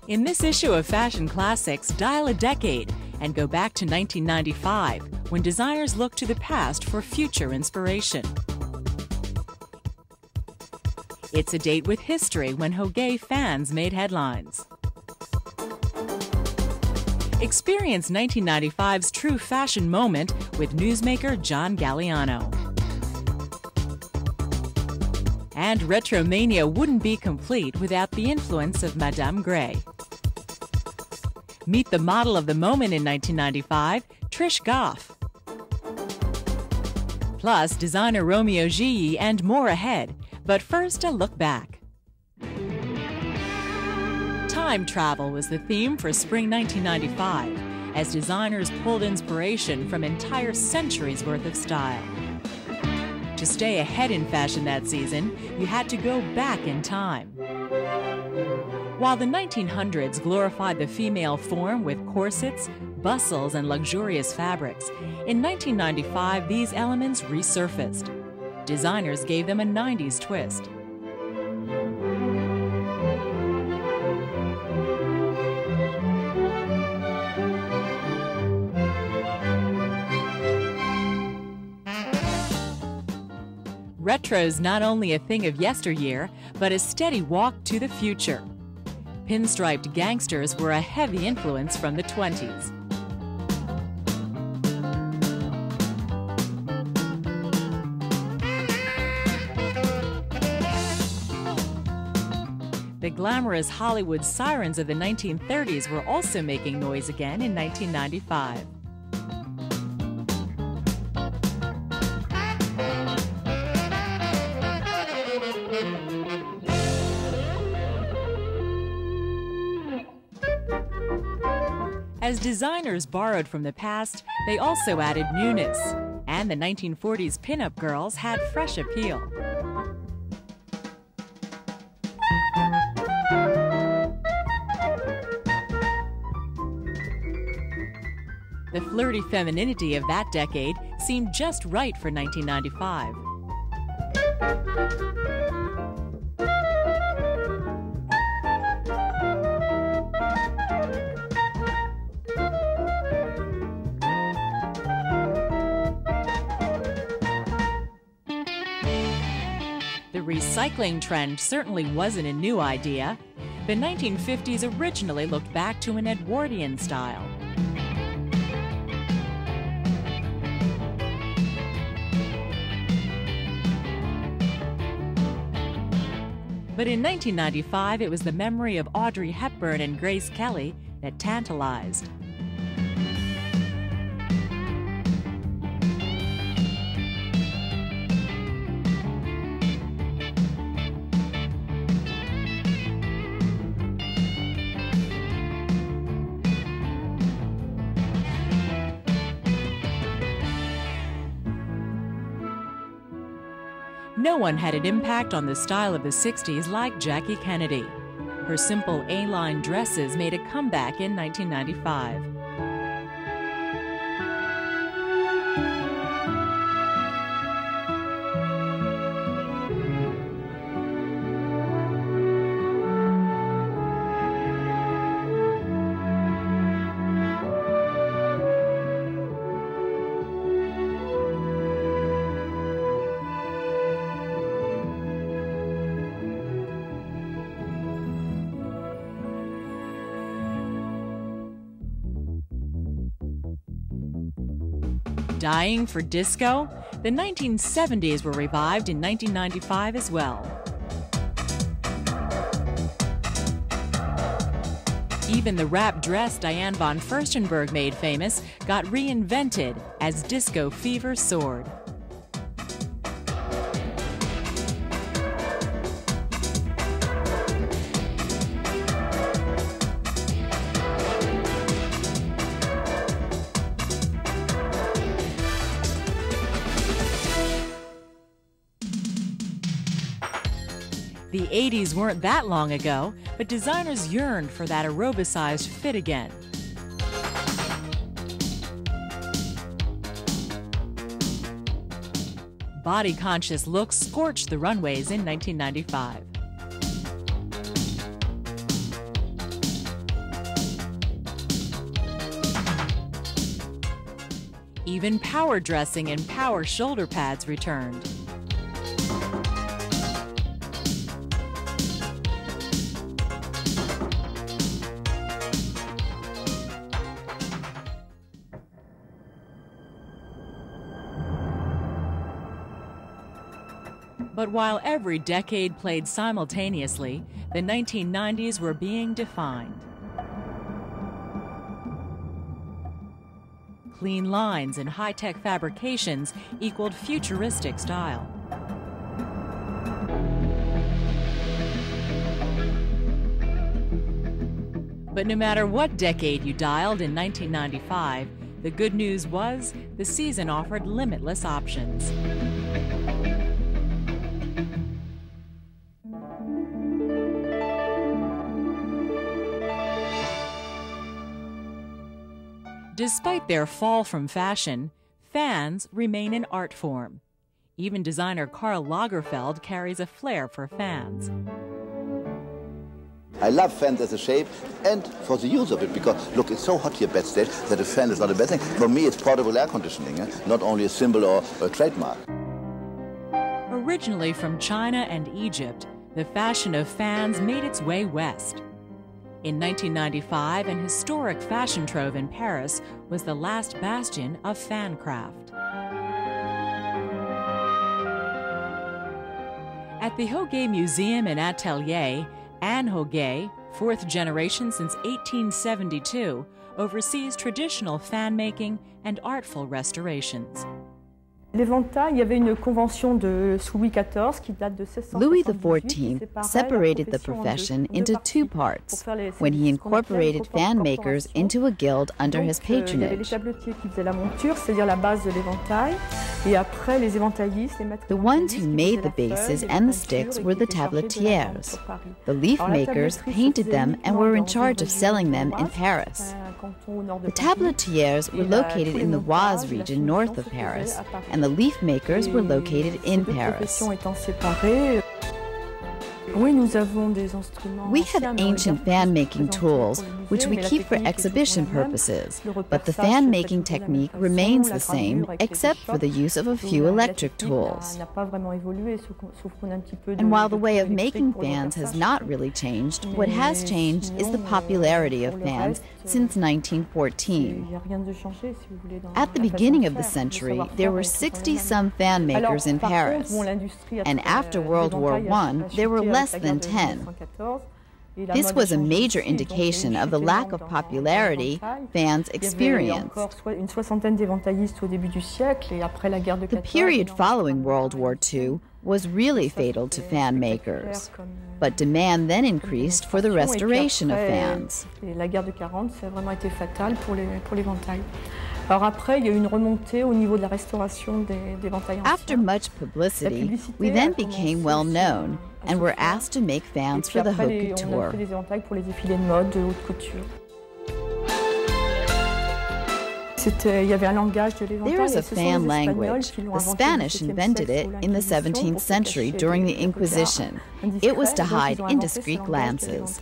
In this issue of Fashion Classics, dial a decade and go back to 1995, when designers look to the past for future inspiration. It's a date with history when Hoguet fans made headlines. Experience 1995's true fashion moment with newsmaker John Galliano. And Retromania wouldn't be complete without the influence of Madame Grey. Meet the model of the moment in 1995, Trish Goff. Plus, designer Romeo Gilly and more ahead. But first, a look back. Time travel was the theme for spring 1995, as designers pulled inspiration from entire centuries' worth of style. To stay ahead in fashion that season, you had to go back in time. While the 1900s glorified the female form with corsets, bustles, and luxurious fabrics, in 1995 these elements resurfaced. Designers gave them a 90s twist. Retro's not only a thing of yesteryear, but a steady walk to the future. Pinstriped gangsters were a heavy influence from the 20s. The glamorous Hollywood sirens of the 1930s were also making noise again in 1995. As designers borrowed from the past, they also added newness, and the 1940s pinup girls had fresh appeal. The flirty femininity of that decade seemed just right for 1995. The recycling trend certainly wasn't a new idea. The 1950s originally looked back to an Edwardian style. But in 1995, it was the memory of Audrey Hepburn and Grace Kelly that tantalized. No one had an impact on the style of the 60s like Jackie Kennedy. Her simple A-line dresses made a comeback in 1995. Dying for disco? The 1970s were revived in 1995 as well. Even the wrap dress Diane von Furstenberg made famous got reinvented as disco fever soared. The 80s weren't that long ago, but designers yearned for that aerobicized fit again. Body-conscious looks scorched the runways in 1995. Even power dressing and power shoulder pads returned. But while every decade played simultaneously, the 1990s were being defined. Clean lines and high-tech fabrications equaled futuristic style. But no matter what decade you dialed in 1995, the good news was the season offered limitless options. Despite their fall from fashion, fans remain an art form. Even designer Karl Lagerfeld carries a flair for fans. I love fans as a shape and for the use of it, because look, it's so hot here backstage that a fan is not a bad thing. For me, it's portable air conditioning, not only a symbol or a trademark. Originally from China and Egypt, the fashion of fans made its way west. In 1995, an historic fashion trove in Paris was the last bastion of fancraft. At the Hoguet Museum and Atelier, Anne Hoguet, fourth generation since 1872, oversees traditional fan making and artful restorations. Louis XIV separated the profession into two parts when he incorporated fan makers into a guild under his patronage. The ones who made the bases and the sticks were the tablettiers. The leaf makers painted them and were in charge of selling them in Paris. The tablettiers were located in the Oise region north of Paris, and the leaf makers were located in Paris. We have ancient fan-making tools, which we keep for exhibition purposes, but the fan-making technique remains the same, except for the use of a few electric tools. And while the way of making fans has not really changed, what has changed is the popularity of fans since 1914. At the beginning of the century, there were 60-some fan makers in Paris, and after World War I, there were less than 10. This was a major indication of the lack of popularity fans experienced. The period following World War II was really fatal to fan makers, but demand then increased for the restoration of fans. After much publicity, we then became well known and were asked to make fans for the haute couture. There is a fan language. The Spanish invented it in the 17th century during the Inquisition. It was to hide indiscreet glances.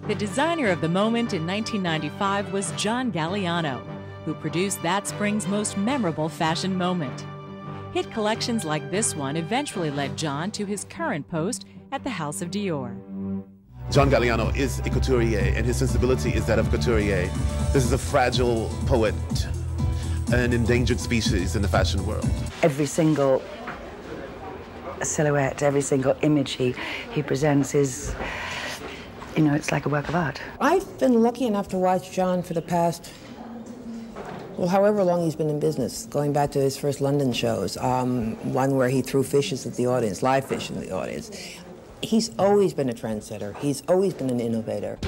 The designer of the moment in 1995 was John Galliano, who produced that spring's most memorable fashion moment. Hit collections like this one eventually led John to his current post at the House of Dior. John Galliano is a couturier, and his sensibility is that of couturier. This is a fragile poet, an endangered species in the fashion world. Every single silhouette, every single image he presents is, you know, it's like a work of art. I've been lucky enough to watch John for the past, well, however long he's been in business, going back to his first London shows, one where he threw fishes at the audience, live fish in the audience. He's always been a trendsetter. He's always been an innovator.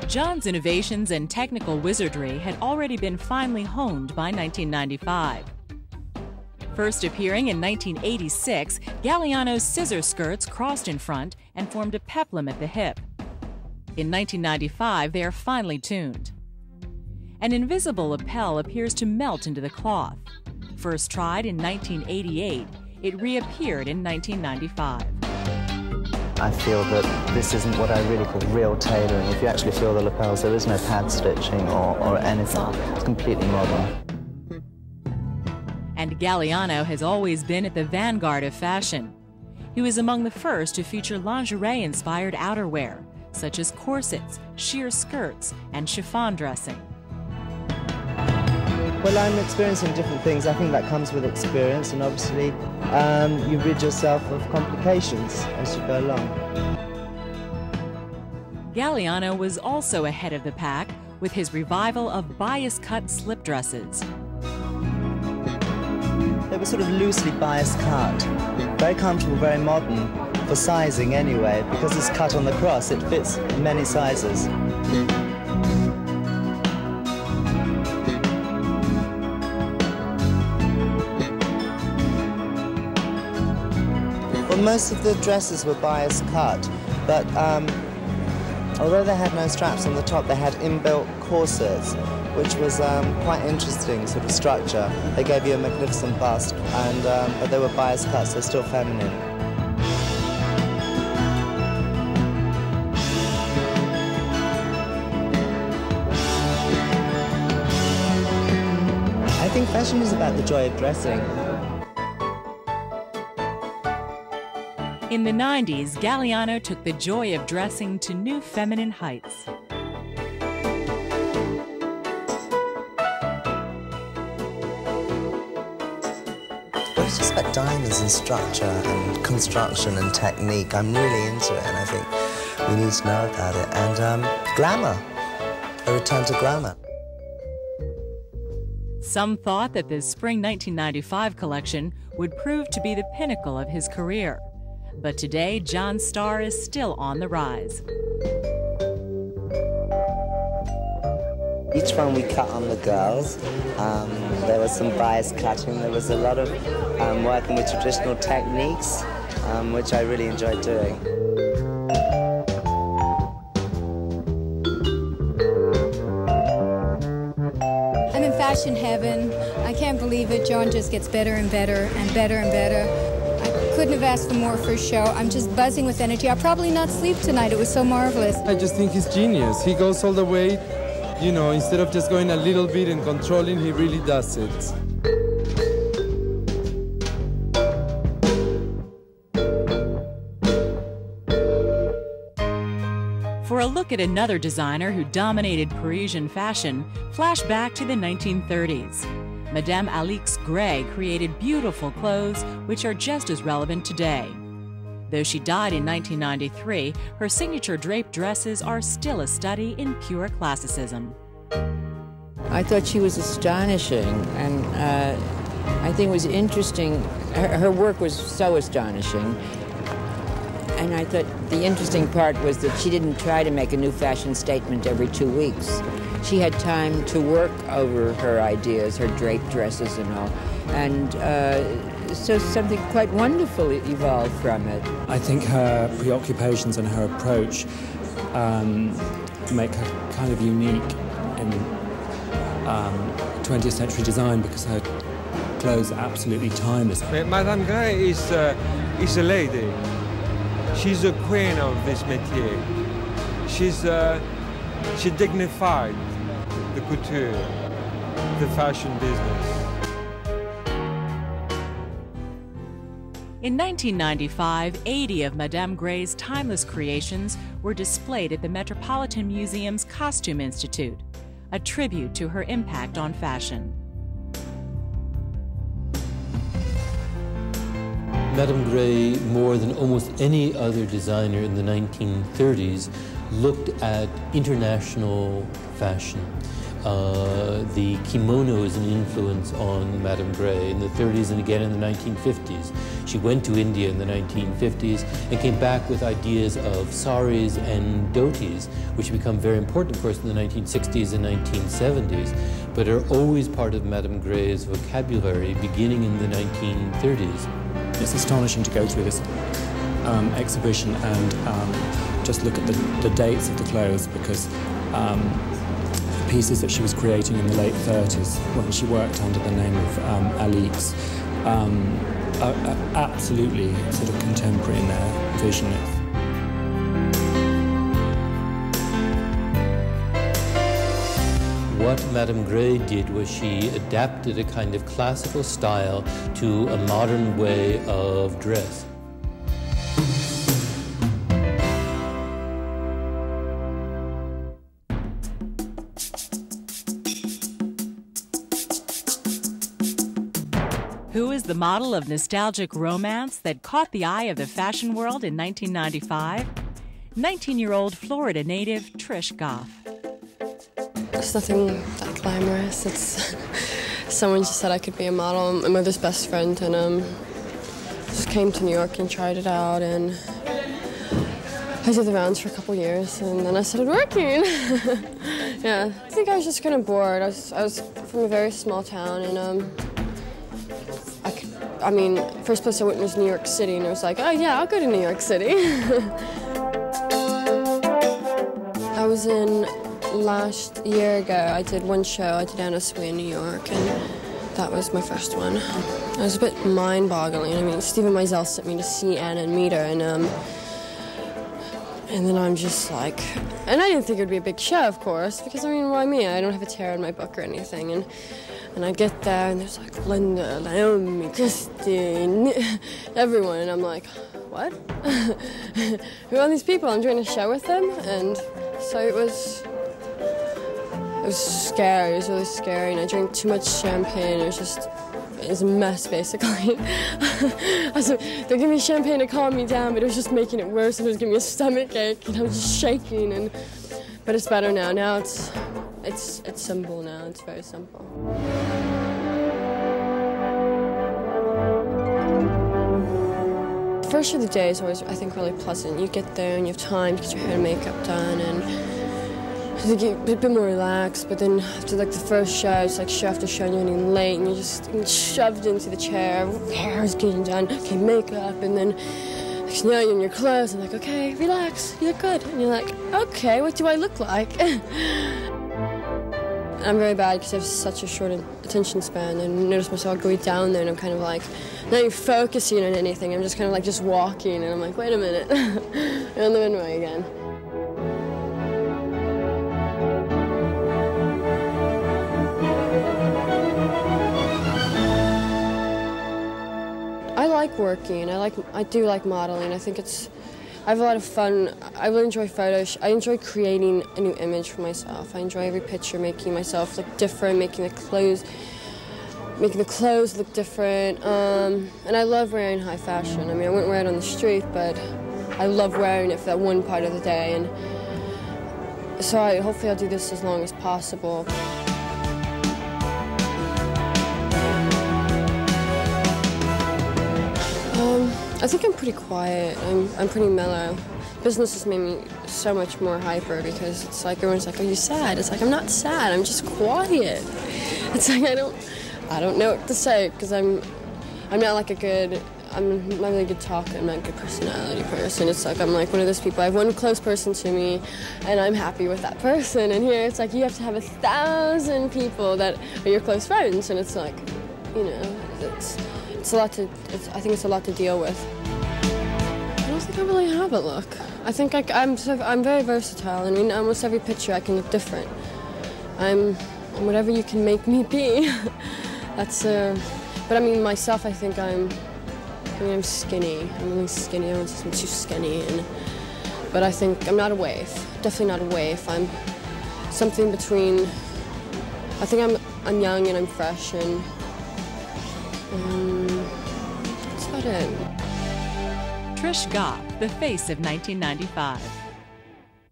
John's innovations and technical wizardry had already been finely honed by 1995. First appearing in 1986, Galliano's scissor skirts crossed in front and formed a peplum at the hip. In 1995, they are finely tuned. An invisible lapel appears to melt into the cloth. First tried in 1988, it reappeared in 1995. I feel that this isn't what I really call real tailoring. If you actually feel the lapels, there is no pad stitching or anything. It's completely modern. And Galliano has always been at the vanguard of fashion. He was among the first to feature lingerie-inspired outerwear, such as corsets, sheer skirts, and chiffon dressing. Well, I'm experiencing different things. I think that comes with experience, and obviously you rid yourself of complications as you go along. Galliano was also ahead of the pack with his revival of bias-cut slip dresses. They were sort of loosely bias-cut, very comfortable, very modern, for sizing anyway, because it's cut on the cross, it fits many sizes. Well, most of the dresses were bias-cut, but although they had no straps on the top, they had inbuilt corsets, which was quite interesting sort of structure. They gave you a magnificent bust, and but they were bias cuts, so still feminine. I think fashion is about the joy of dressing. In the 90s, Galliano took the joy of dressing to new feminine heights. It's just about diamonds and structure and construction and technique. I'm really into it, and I think we need to know about it. And glamour, a return to glamour. Some thought that the Spring 1995 collection would prove to be the pinnacle of his career. But today, John's star is still on the rise. Each one we cut on the girls. There was some bias cutting. There was a lot of working with traditional techniques, which I really enjoyed doing. I'm in fashion heaven. I can't believe it. John just gets better and better and better and better. I couldn't have asked for more for a show. I'm just buzzing with energy. I'll probably not sleep tonight. It was so marvelous. I just think he's genius. He goes all the way. You know, instead of just going a little bit and controlling, he really does it. For a look at another designer who dominated Parisian fashion, flash back to the 1930s. Madame Alix Gray created beautiful clothes which are just as relevant today. Though she died in 1993, her signature draped dresses are still a study in pure classicism. I thought she was astonishing, and I think it was interesting. Her work was so astonishing, and I thought the interesting part was that she didn't try to make a new fashion statement every 2 weeks. She had time to work over her ideas, her draped dresses and all, and so something quite wonderful evolved from it. I think her preoccupations and her approach make her kind of unique in 20th century design, because her clothes are absolutely timeless. Madame Gray is a lady. She's a queen of this métier. She dignified the couture, the fashion business. In 1995, 80 of Madame Gray's timeless creations were displayed at the Metropolitan Museum's Costume Institute, a tribute to her impact on fashion. Madame Gray, more than almost any other designer in the 1930s, looked at international fashion. The kimono is an influence on Madame Gray in the 30s and again in the 1950s. She went to India in the 1950s and came back with ideas of saris and dhotis, which become very important, of course, in the 1960s and 1970s, but are always part of Madame Gray's vocabulary beginning in the 1930s. It's astonishing to go through this exhibition and just look at the dates of the clothes, because pieces that she was creating in the late 30s when she worked under the name of Alix are absolutely sort of contemporary in their vision. What Madame Grès did was she adapted a kind of classical style to a modern way of dress. Who is the model of nostalgic romance that caught the eye of the fashion world in 1995? 19-year-old Florida native Trish Goff. It's nothing that glamorous. It's someone just said I could be a model. My mother's best friend, and just came to New York and tried it out, and I did the rounds for a couple years, and then I started working. Yeah, I think I was just kind of bored. I was from a very small town, and I mean, first place I went was New York City, and I was like, oh yeah, I'll go to New York City. I was in last year ago. I did one show. I did Anna Sui in New York, and that was my first one. It was a bit mind-boggling. I mean, Stephen Meisel sent me to see Anna and meet her, and then I'm just like, and I didn't think it would be a big show, of course, because I mean, why me? I don't have a tear in my book or anything, and I get there, and there's like Linda, Naomi, Christine, everyone, and I'm like, what? Who are all these people? I'm doing a show with them, and so it was scary. It was really scary, and I drank too much champagne. It was a mess, basically. They gave me champagne to calm me down, but it was just making it worse, and it was giving me a stomach ache, and I was just shaking, but it's better now. Now it's simple now. It's very simple. The first of the day is always, I think, really pleasant. You get there and you have time to get your hair and makeup done, and I think you're a bit more relaxed. But then after like the first show, it's like show after show, and you're running late, and you're just shoved into the chair. Hair is getting done, okay, makeup, and then next thing you know, you're in your clothes, and like, okay, relax, you look good, and you're like, okay, what do I look like? I'm very bad because I have such a short attention span, and I notice myself going down there, and I'm kind of like, not even focusing on anything. I'm just kind of like just walking, and I'm like, wait a minute, you're on the runway again. I like working. I do like modeling. I think I have a lot of fun. I really enjoy photos. I enjoy creating a new image for myself. I enjoy every picture, making myself look different, making the clothes look different. And I love wearing high fashion. I mean, I wouldn't wear it on the street, but I love wearing it for that one part of the day. And so hopefully I'll do this as long as possible. I think I'm pretty quiet. I'm pretty mellow. Business has made me so much more hyper because it's like everyone's like, "Are you sad?" It's like I'm not sad. I'm just quiet. It's like I don't know what to say because I'm not really a good talker. I'm not a good personality person. It's like I'm like one of those people. I have one close person to me, and I'm happy with that person. And here it's like you have to have 1,000 people that are your close friends, and it's like, you know, it's a lot to. I think it's a lot to deal with. I don't think I really have a look. I think I'm very versatile. I mean, almost every picture I can look different. I'm whatever you can make me be. That's but I mean myself. I think I'm skinny. I'm really skinny. I don't want to say I'm too skinny. But I think I'm not a waif. Definitely not a waif. I'm something between. I think I'm young and I'm fresh and. That's about it. Trish Goff, the face of 1995.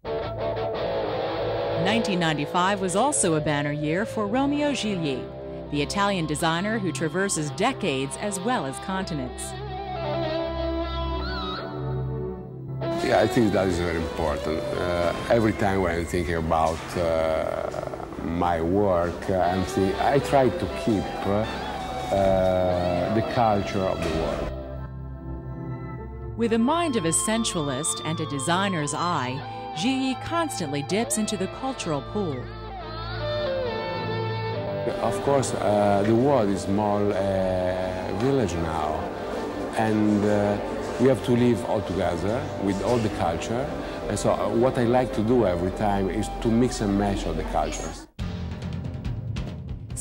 1995 was also a banner year for Romeo Gillier, the Italian designer who traverses decades as well as continents. Yeah, I think that is very important. Every time when I'm thinking about my work, I try to keep the culture of the world. With the mind of a sensualist and a designer's eye, Gillier constantly dips into the cultural pool. Of course, the world is more village now, and we have to live all together with all the culture. And so what I like to do every time is to mix and match all the cultures.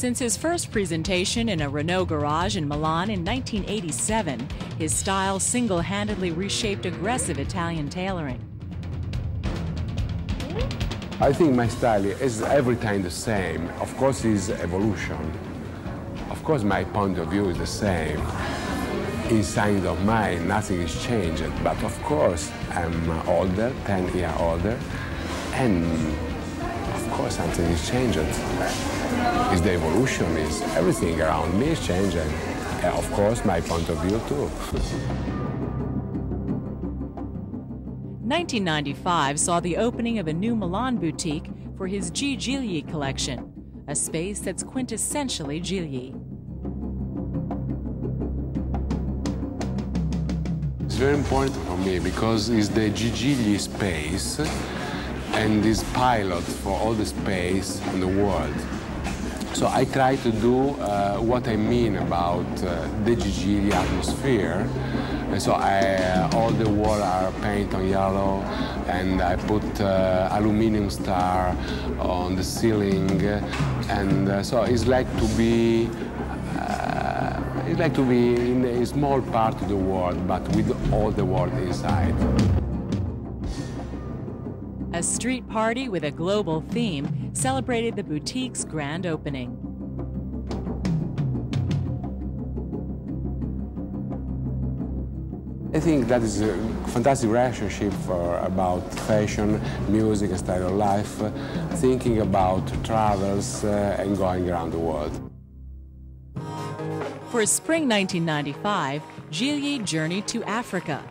Since his first presentation in a Renault garage in Milan in 1987, his style single-handedly reshaped aggressive Italian tailoring. I think my style is every time the same. Of course, it's evolution. Of course, my point of view is the same. Inside of mine, nothing is changed. But of course, I'm older, 10 years older, and of course, something is changed. It's the evolution, is everything around me is changing. And of course, my point of view too. 1995 saw the opening of a new Milan boutique for his G. Gigli collection, a space that's quintessentially Gigli. It's very important for me because it's the G. Gigli space and this pilot for all the space in the world. So I try to do what I mean about the G. Gigli atmosphere. And so all the walls are painted on yellow, and I put aluminum star on the ceiling, and so it's like to be in a small part of the world, but with all the world inside. A street party with a global theme celebrated the boutique's grand opening. I think that is a fantastic relationship about fashion, music, and style of life, thinking about travels and going around the world. For spring 1995, Gigli journeyed to Africa.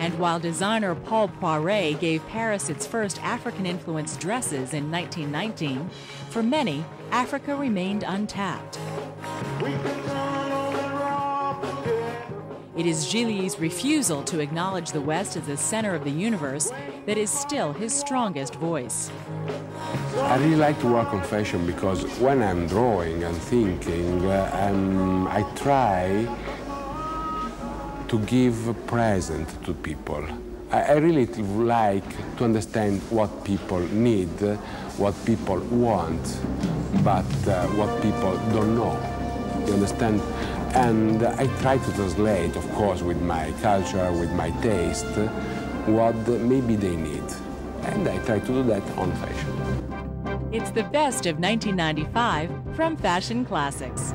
And while designer Paul Poiret gave Paris its first African-influenced dresses in 1919, for many, Africa remained untapped. It is Gigli's refusal to acknowledge the West as the center of the universe that is still his strongest voice. I really like to work on fashion because when I'm drawing and thinking, I try to give a present to people. I really like to understand what people need, what people want, but what people don't know. You understand? And I try to translate, of course, with my culture, with my taste, what maybe they need. And I try to do that on fashion. It's the best of 1995 from Fashion Classics.